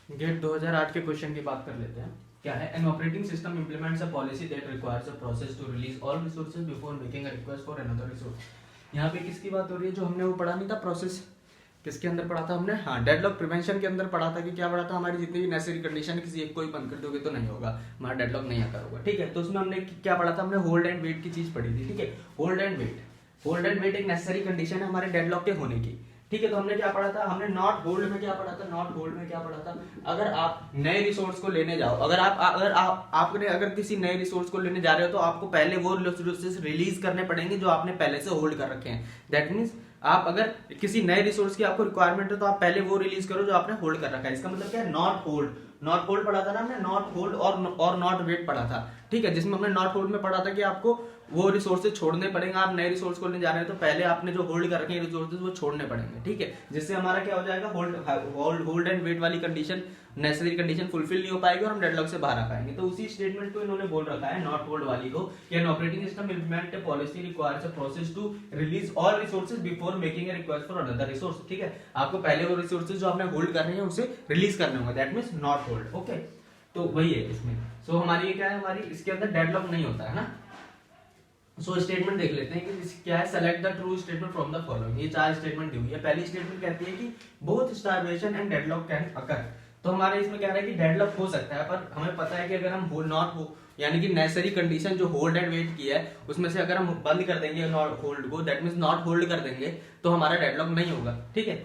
Gate 2008 के question की बात कर लेते हैं। क्या है? An operating system implements a policy that requires a process to release all resources before making a request for another resource. यहाँ पे किसकी बात हो रही है? जो हमने वो पढ़ा नहीं था प्रोसेस, किसके अंदर पढ़ा था हमने? हाँ, डेडलॉक प्रिवेंशन के अंदर पढ़ा था कि क्या पढ़ा था? हमारी जितनी भी नेसेसरी कंडीशन किसी एक को ही बंद कर दोगे तो नहीं होगा, हमारा डेडलॉक नहीं आकर होगा। ठीक है, तो उसमें हमने क्या पढ़ा था? हमने होल्ड एंड वेट की चीज पढ़ी थी। ठीक है, hold and wait, hold and wait एक नेसेसरी कंडीशन है हमारे डेडलॉक के होने की। ठीक है, तो हमने क्या पढ़ा था? हमने नॉट होल्ड में क्या पढ़ा था? नॉट होल्ड में क्या पढ़ा था? अगर आप नए रिसोर्स को लेने जाओ, आपने अगर किसी नए रिसोर्स को लेने जा रहे हो तो आपको पहले वो रिसोर्सेज रिलीज करने पड़ेंगे जो आपने पहले से होल्ड कर रखे हैं। दैट मीन्स आप अगर किसी नए रिसोर्स की आपको रिक्वायरमेंट है तो आप पहले वो रिलीज करो जो आपने होल्ड कर रखा है। इसका मतलब क्या है? नॉट होल्ड, नॉट होल्ड पढ़ा था ना हमने, नॉट होल्ड और नॉट वेट पढ़ा था। ठीक है, जिसमें हमने नॉट होल्ड में पढ़ा था कि आपको वो रिसोर्सेज छोड़ने पड़ेंगे। आप नए रिसोर्स को लेने जा रहे हैं तो पहले आपने जो होल्ड कर रखे हैं रिसोर्सेज वो छोड़ने पड़ेंगे। ठीक है, जिससे हमारा क्या हो जाएगा? होल्ड एंड वेट वाली कंडीशन, नेसेसरी कंडीशन फुलफिल नहीं हो पाएगी और हम डेडलॉक से बाहर आ पाएंगे। तो उसी स्टेटमेंट को इन्होंने बोल रखा है नॉट होल्ड वाली को, कि an operating system implement a policy requires a process to release all resources before making a request for another resource. ठीक है, आपको पहले वो रिसोर्सेज जो आपने होल्ड कर रहे हैं उसे रिलीज करने होंगे। That means not hold. Okay, तो वही है इसमें। सो हमारी ये क्या है? हमारी इसके अंदर डेडलॉक नहीं होता है ना। सो स्टेटमेंट देख लेते हैं कि क्या है। Select the true statement from the following. ये चार स्टेटमेंट दी हुई है। पहली स्टेटमेंट कहती है कि both starvation and deadlock can occur. तो हमारे इसमें कह रहा है कि डेडलॉक हो सकता है, पर हमें पता है कि अगर हम नॉट हो यानी कि नेसेसरी कंडीशन जो होल्ड एंड वेट की है उसमें से अगर हम बंद कर देंगे नॉट होल्ड को, दैट मींस नॉट होल्ड कर देंगे, तो हमारा डेडलॉक नहीं होगा। ठीक है,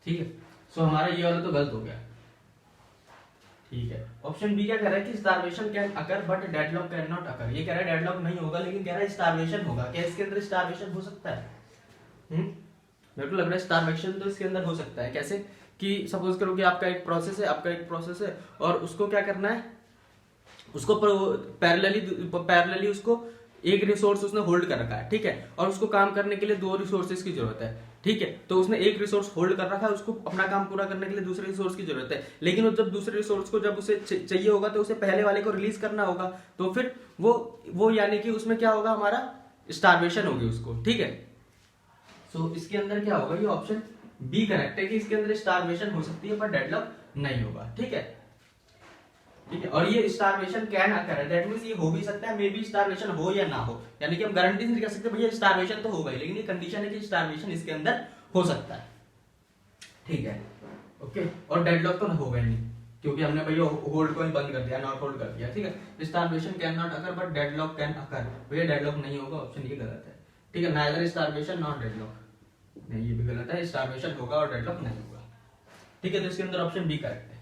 ठीक है। सो हमारा ये वाला तो गलत हो गया। ठीक है, ऑप्शन बी क्या कह रहा है कि starvation can occur but deadlock can not occur. ये कह रहा है डेडलॉक नहीं होगा लेकिन कह रहा है स्टारवेशन होगा। क्या इसके अंदर स्टारवेशन हो सकता है? मेरे को लग रहा है स्टारवेशन तो इसके अंदर हो सकता है। कैसे? कि सपोज करो कि आपका एक प्रोसेस है और उसको क्या करना है? उसको पैरेलली उसको एक रिसोर्स उसने होल्ड कर रखा है। ठीक है, और उसको काम करने के लिए दो रिसोर्सेज की जरूरत है। ठीक है, तो उसने एक रिसोर्स होल्ड कर रखा है, उसको अपना काम पूरा करने के लिए दूसरे रिसोर्स की जरूरत है। लेकिन जब दूसरे रिसोर्स को जब उसे चाहिए होगा तो उसे पहले वाले को रिलीज करना होगा। तो फिर वो यानी कि उसमें क्या होगा? हमारा स्टारवेशन होगी उसको। ठीक है, सो इसके अंदर क्या होगा? ये ऑप्शन बी करेक्ट है कि इसके अंदर स्टारवेशन हो सकती है पर डेडलॉक नहीं होगा। ठीक है, ठीक है। और ये स्टारवेशन कैन अकर है, दैट मींस ये हो भी सकता है, मे बी स्टारवेशन हो या ना हो। यानी कि हम गारंटी नहीं कर सकते भैया स्टारवेशन तो होगा ही, लेकिन ये कंडीशन है कि स्टारवेशन इसके अंदर हो सकता है। ठीक है, ओके। और डेडलॉक तो होगा ही नहीं क्योंकि हमने भैया होल्ड को ही बंद कर दिया, नॉट होल्ड कर दिया। ठीक है, starvation can not occur but deadlock can occur. भैया डेडलॉक नहीं होगा, ऑप्शन ये गलत है। ठीक है, नाइदर स्टारवेशन नॉट डेडलॉक, नहीं ये भी गलत है। स्टारवेशन होगा और डेडलॉक नहीं होगा। ठीक है, तो इसके अंदर ऑप्शन बी करेक्ट है।